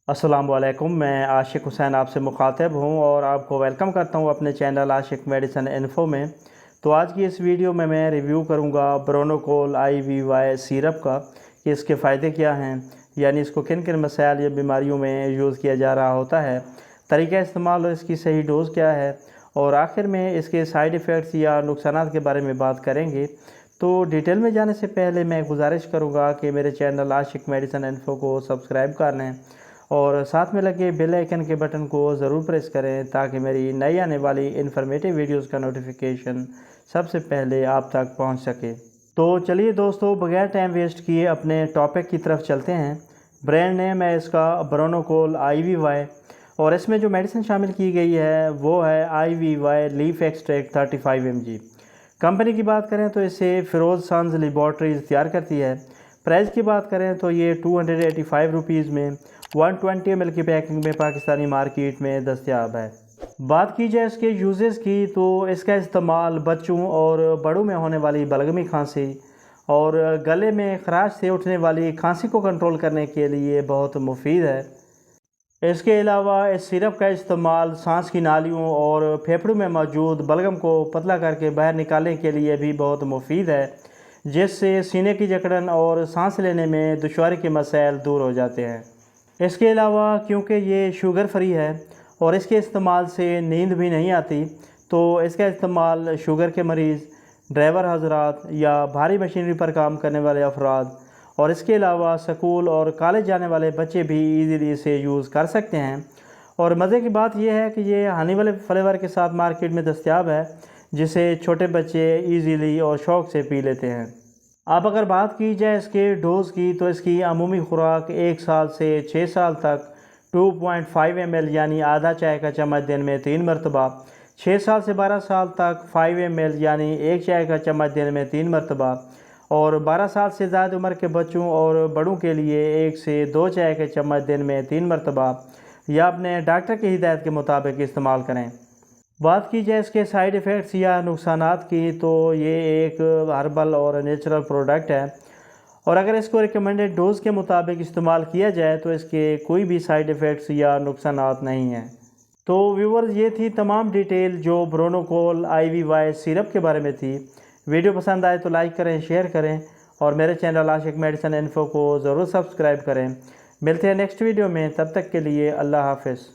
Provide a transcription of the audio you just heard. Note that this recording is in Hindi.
अस्सलाम वालेकुम। मैं आशिक हुसैन आपसे मुखातिब हूँ और आपको वेलकम करता हूँ अपने चैनल आशिक मेडिसिन इन्फो में। तो आज की इस वीडियो में मैं रिव्यू करूँगा ब्रोनोकॉल IVY सिरप का कि इसके फ़ायदे क्या हैं, यानी इसको किन किन मसाइल या बीमारियों में यूज़ किया जा रहा होता है, तरीक़ा इस्तेमाल और इसकी सही डोज़ क्या है, और आखिर में इसके साइड इफ़ेक्ट्स या नुकसानात के बारे में बात करेंगे। तो डिटेल में जाने से पहले मैं गुजारिश करूँगा कि मेरे चैनल आशिक मेडिसिन इन्फो को सब्सक्राइब कर लें और साथ में लगे बेल आइकन के बटन को ज़रूर प्रेस करें ताकि मेरी नई आने वाली इन्फॉर्मेटिव वीडियोस का नोटिफिकेशन सबसे पहले आप तक पहुंच सके। तो चलिए दोस्तों, बगैर टाइम वेस्ट किए अपने टॉपिक की तरफ चलते हैं। ब्रांड नेम है इसका ब्रोनोकॉल IVY और इसमें जो मेडिसिन शामिल की गई है वो है IVY leaf extract 35 mg। Company की बात करें तो इसे फिरोज सन्स लेबॉर्ट्रीज़ तैयार करती है। प्राइस की बात करें तो ये 285 रुपीज़ में 120 ml की पैकिंग में पाकिस्तानी मार्केट में दस्तयाब है। बात की जाए इसके यूजेस की तो इसका इस्तेमाल बच्चों और बड़ों में होने वाली बलगमी खांसी और गले में खराश से उठने वाली खांसी को कंट्रोल करने के लिए बहुत मुफीद है। इसके अलावा इस सिरप का इस्तेमाल सांस की नालियों और फेफड़ों में मौजूद बलगम को पतला करके बाहर निकालने के लिए भी बहुत मुफीद है, जिससे सीने की जकड़न और सांस लेने में दुश्वारी के मसाइल दूर हो जाते हैं। इसके अलावा क्योंकि ये शुगर फ्री है और इसके इस्तेमाल से नींद भी नहीं आती, तो इसका इस्तेमाल शुगर के मरीज़, ड्राइवर हजरात या भारी मशीनरी पर काम करने वाले अफराद और इसके अलावा स्कूल और कॉलेज जाने वाले बच्चे भी इजीली इसे यूज़ कर सकते हैं। और मज़े की बात यह है कि ये हनी वाले फ्लेवर के साथ मार्केट में दस्तयाब है, जिसे छोटे बच्चे इजीली और शौक़ से पी लेते हैं। अब अगर बात की जाए इसके डोज़ की तो इसकी अमूमी खुराक 1 साल से 6 साल तक 2.5 ml यानी आधा चाय का चम्मच दिन में 3 मरतबा, 6 साल से 12 साल तक 5 ml यानी 1 चाय का चम्मच दिन में 3 मरतबा, और 12 साल से ज़्यादा उम्र के बच्चों और बड़ों के लिए 1 से 2 चाय के चम्मच दिन में 3 मरतबा, या अपने डॉक्टर की हिदायत के मुताबिक इस्तेमाल करें। बात की जाए इसके साइड इफ़ेक्ट्स या नुकसानात की तो ये एक हर्बल और नेचुरल प्रोडक्ट है और अगर इसको रिकमेंडेड डोज़ के मुताबिक इस्तेमाल किया जाए तो इसके कोई भी साइड इफ़ेक्ट्स या नुकसानात नहीं हैं। तो व्यूवर्स, ये थी तमाम डिटेल जो ब्रोनोकॉल IVY सिरप के बारे में थी। वीडियो पसंद आए तो लाइक करें, शेयर करें और मेरे चैनल आशिक मेडिसिन इन्फो को ज़रूर सब्सक्राइब करें। मिलते हैं नेक्स्ट वीडियो में, तब तक के लिए अल्लाह हाफ़िज़।